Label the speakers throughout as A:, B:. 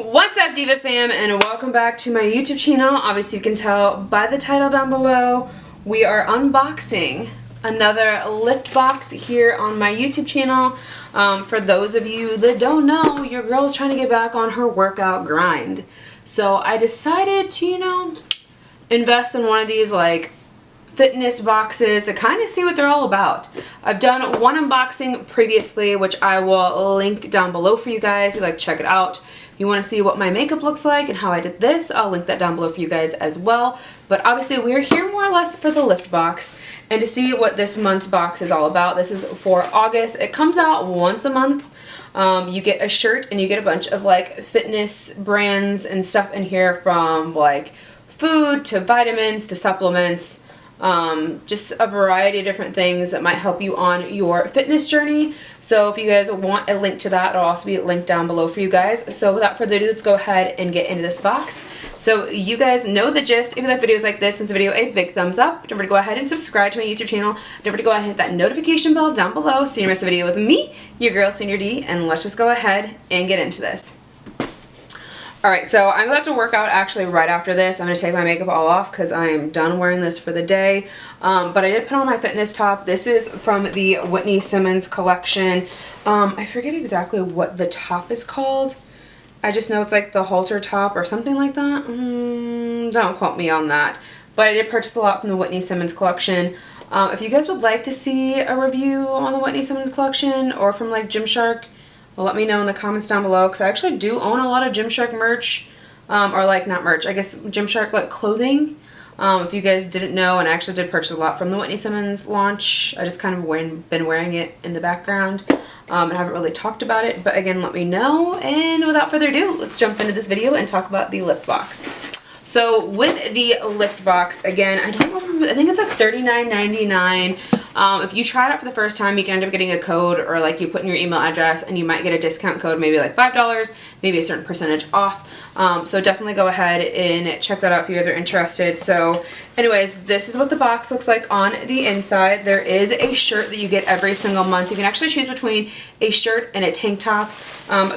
A: What's up, Diva fam, and welcome back to my YouTube channel. Obviously you can tell by the title down below, we are unboxing another lift box here on my YouTube channel. For those of you that don't know, your girl's trying to get back on her workout grind. So I decided to, invest in one of these like fitness boxes to kind of see what they're all about. I've done one unboxing previously, which I will link down below for you guys. You check it out. If you want to see what my makeup looks like and how I did this, I'll link that down below for you guys as well. But obviously we're here more or less for the lift box and to see what this month's box is all about. This is for August. It comes out once a month. You get a shirt and you get a bunch of like fitness brands and stuff in here, from like food to vitamins to supplements. Just a variety of different things that might help you on your fitness journey. So if you guys want a link to that, it'll also be linked down below for you guys. So without further ado, let's go ahead and get into this box. So you guys know the gist. If you like videos like this, send this video a big thumbs up. Don't forget to go ahead and subscribe to my YouTube channel. Don't forget to go ahead and hit that notification bell down below so you don't miss a video with me, your girl, Senior D, and let's just go ahead and get into this. Alright, so I'm about to work out actually right after this. I'm going to take my makeup all off because I am done wearing this for the day. But I did put on my fitness top. This is from the Whitney Simmons collection. I forget exactly what the top is called. I just know it's like the halter top or something like that. Don't quote me on that. But I did purchase a lot from the Whitney Simmons collection. If you guys would like to see a review on the Whitney Simmons collection or from like Gymshark, let me know in the comments down below, because I actually do own a lot of Gymshark merch, or like not merch, I guess Gymshark like clothing. If you guys didn't know, and I actually did purchase a lot from the Whitney Simmons launch. I just kind of been wearing it in the background and haven't really talked about it. But again, let me know. And without further ado, let's jump into this video and talk about the lift box. So with the lift box, again, I don't remember, I think it's like $39.99. If you try it out for the first time, you can end up getting a code, or like you put in your email address and you might get a discount code, maybe like $5, maybe a certain percentage off. So definitely go ahead and check that out if you guys are interested. So anyways, this is what the box looks like on the inside. There is a shirt that you get every single month. You can actually choose between a shirt and a tank top.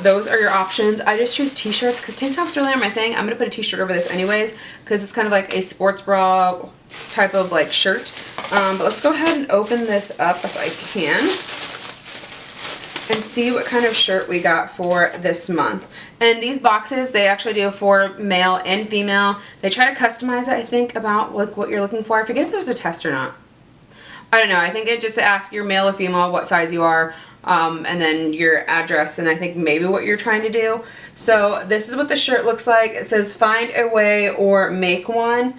A: Those are your options. I just choose t-shirts because tank tops really are my thing. I'm going to put a t-shirt over this anyways because it's kind of like a sports bra type of like shirt. But let's go ahead and open this up if I can and see what kind of shirt we got for this month. And these boxes, they actually do for male and female. They try to customize it, I think, about like what you're looking for. I forget if there's a test or not. I don't know. I think it just asks your male or female what size you are, and then your address, and I think maybe what you're trying to do. So this is what the shirt looks like. It says find a way or make one.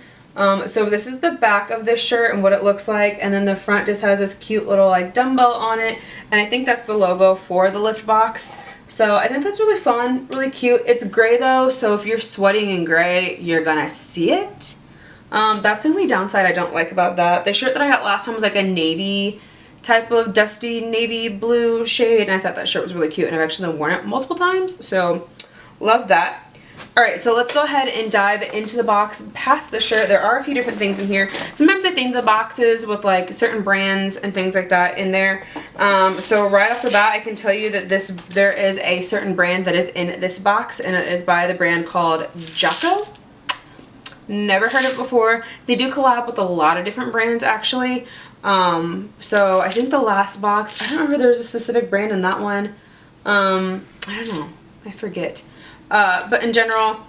A: So this is the back of this shirt and what it looks like, and then the front just has this cute little like dumbbell on it, and I think that's the logo for the lift box. So I think that's really fun, really cute. It's gray though, so if you're sweating in gray, you're gonna see it. That's the only downside I don't like about that. The shirt that I got last time was like a navy type of dusty navy blue shade, and I thought that shirt was really cute, and I've actually worn it multiple times, so love that. Alright, so let's go ahead and dive into the box. Past the shirt, there are a few different things in here. Sometimes I think the boxes with like certain brands and things like that in there. So right off the bat, I can tell you that there is a certain brand that is in this box, and it is by the brand called Jocko. Never heard of it before. They do collab with a lot of different brands actually. So I think the last box, I don't remember there was a specific brand in that one. I don't know. I forget. But in general,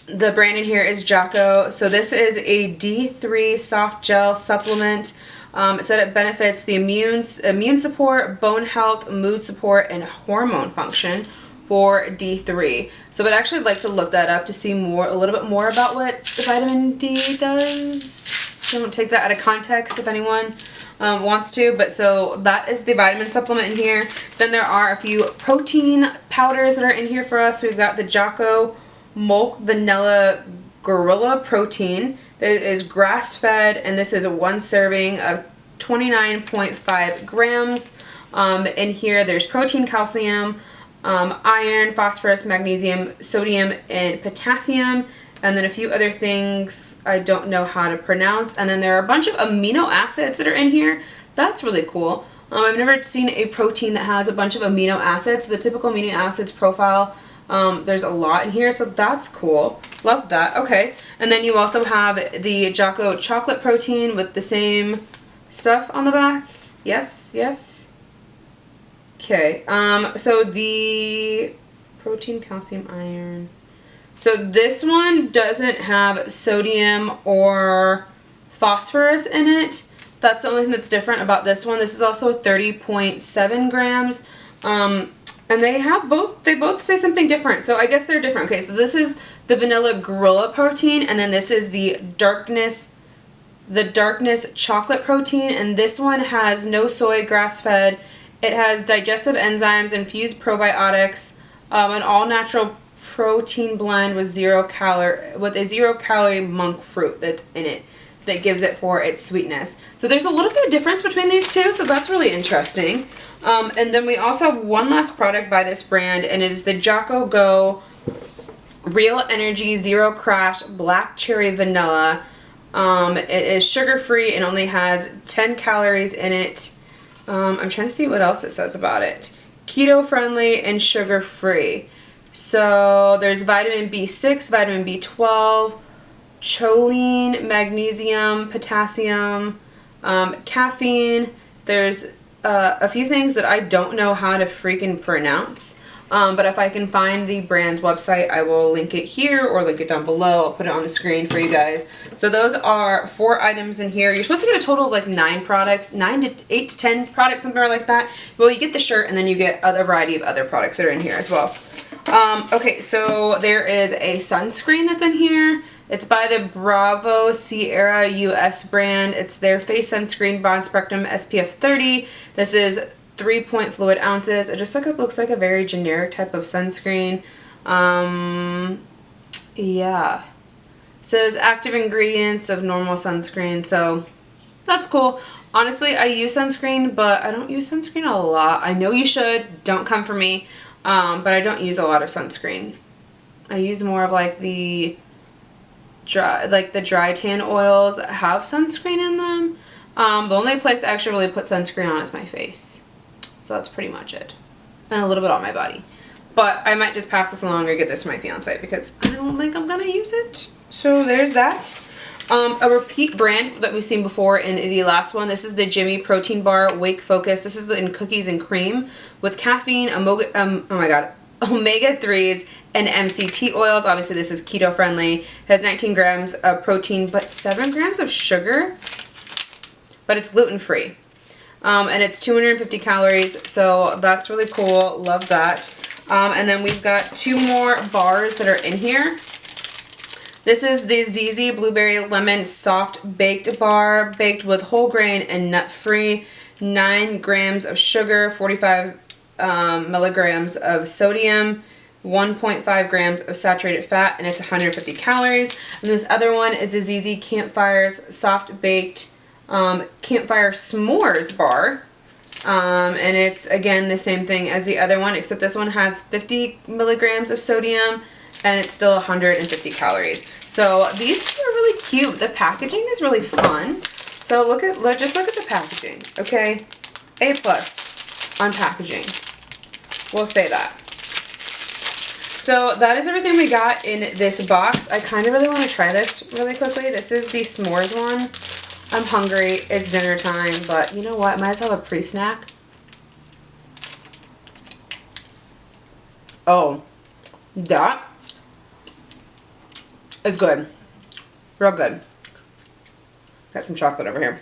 A: the brand in here is Jocko. So this is a D3 soft gel supplement. It said it benefits the immune support, bone health, mood support, and hormone function for D3. So I'd actually like to look that up to see a little bit more about what the vitamin D does. Don't take that out of context if anyone wants to, but so that is the vitamin supplement in here. Then there are a few protein powders that are in here for us. We've got the Jocko Milk Vanilla Gorilla Protein that is grass-fed, and this is a 1 serving of 29.5 grams. In here there's protein, calcium, iron, phosphorus, magnesium, sodium, and potassium. And then a few other things I don't know how to pronounce. And then there are a bunch of amino acids that are in here. That's really cool. I've never seen a protein that has a bunch of amino acids. The typical amino acids profile There's a lot in here, so that's cool. Love that. Okay. And then you also have the Jocko chocolate protein with the same stuff on the back. Yes, yes. Okay. So the protein, calcium, iron. So this one doesn't have sodium or phosphorus in it. That's the only thing that's different about this one. This is also 30.7 grams. And they both say something different. So I guess they're different. Okay, so this is the vanilla gorilla protein, and then this is the darkness chocolate protein, and this one has no soy, grass-fed. It has digestive enzymes, infused probiotics, an all-natural protein blend with a 0-calorie monk fruit that's in it that gives it for its sweetness. So there's a little bit of difference between these two, so that's really interesting. And then we also have one last product by this brand, and it is the Jocko Go Real Energy Zero Crash Black Cherry Vanilla. It is sugar-free and only has 10 calories in it. I'm trying to see what else it says about it. Keto-friendly and sugar-free. So there's vitamin B6, vitamin B12, choline, magnesium, potassium, caffeine. There's a few things that I don't know how to freaking pronounce. But if I can find the brand's website, I will link it here or link it down below. I'll put it on the screen for you guys. So those are 4 items in here. You're supposed to get a total of like 9 products, 8 to 10 products, something like that. Well, you get the shirt and then you get a variety of other products that are in here as well. Okay, so there is a sunscreen that's in here. It's by the Bravo Sierra US brand. It's their face sunscreen, broad spectrum SPF 30. This is 3 fluid ounces. It just looks like a very generic type of sunscreen. Yeah. It says active ingredients of normal sunscreen, so that's cool. Honestly, I use sunscreen, but I don't use sunscreen a lot. I know you should. Don't come for me. But I don't use a lot of sunscreen. I use more of like the dry tan oils that have sunscreen in them. The only place I actually really put sunscreen on is my face. So that's pretty much it. And a little bit on my body. But I might just pass this along or get this to my fiance because I don't think I'm gonna use it. So there's that. A repeat brand that we've seen before in the last one. This is the Jimmy Protein Bar Wake Focus. This is in cookies and cream with caffeine, omega-3s, and MCT oils. Obviously, this is keto friendly. It has 19 grams of protein, but 7 grams of sugar. But it's gluten free. And it's 250 calories, so that's really cool. Love that. And then we've got 2 more bars that are in here. This is the ZZ Blueberry Lemon Soft Baked Bar, baked with whole grain and nut-free. 9 grams of sugar, 45 milligrams of sodium, 1.5 grams of saturated fat, and it's 150 calories. And this other one is the ZZ Campfires Soft Baked Campfire S'mores Bar. And it's, again, the same thing as the other one, except this one has 50 milligrams of sodium, and it's still 150 calories. So these two are really cute. The packaging is really fun. So just look at the packaging, okay? A+ on packaging. We'll say that. So that is everything we got in this box. I kind of really want to try this really quickly. This is the s'mores one. I'm hungry. It's dinner time, but you know what? Might as well have a pre-snack. Oh, that is good. Real good. Got some chocolate over here.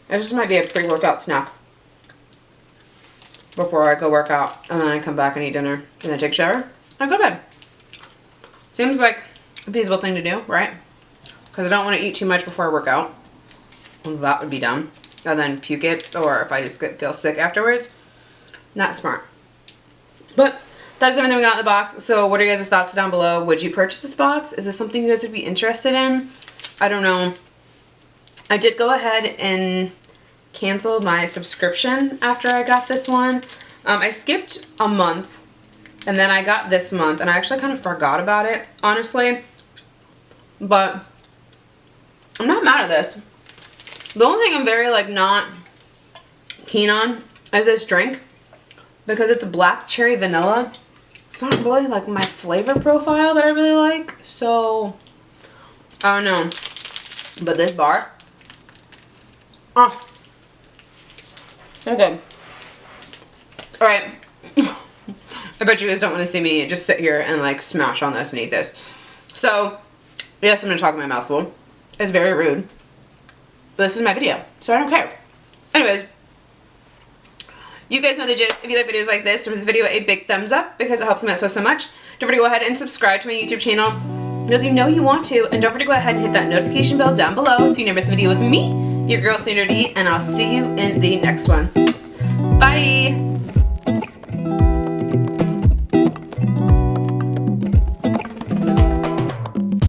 A: This just might be a pre-workout snack before I go work out, and then I come back and eat dinner, and then take a shower, and I go to bed. Seems like a feasible thing to do, right? Because I don't want to eat too much before I work out. Well, that would be dumb. And then puke it, or if I just feel sick afterwards. Not smart. But that is everything we got in the box. So what are your guys' thoughts down below? Would you purchase this box? Is this something you guys would be interested in? I don't know. I did go ahead and cancel my subscription after I got this one. I skipped a month, and then I got this month, and I actually kind of forgot about it, honestly. But I'm not mad at this. The only thing I'm very, not keen on is this drink. because it's black cherry vanilla. It's not really like my flavor profile that I really like, so I don't know. But this bar, oh, okay. All right. I bet you guys don't want to see me just sit here and like smash on this and eat this. So, yes, I'm gonna talk my mouth full. It's very rude. But this is my video, so I don't care. Anyways, you guys know the gist. If you like videos like this, give this video a big thumbs up because it helps me out so much. Don't forget to go ahead and subscribe to my YouTube channel because you know you want to. And don't forget to go ahead and hit that notification bell down below so you never miss a video with me, your girl Sandra D, and I'll see you in the next one. Bye!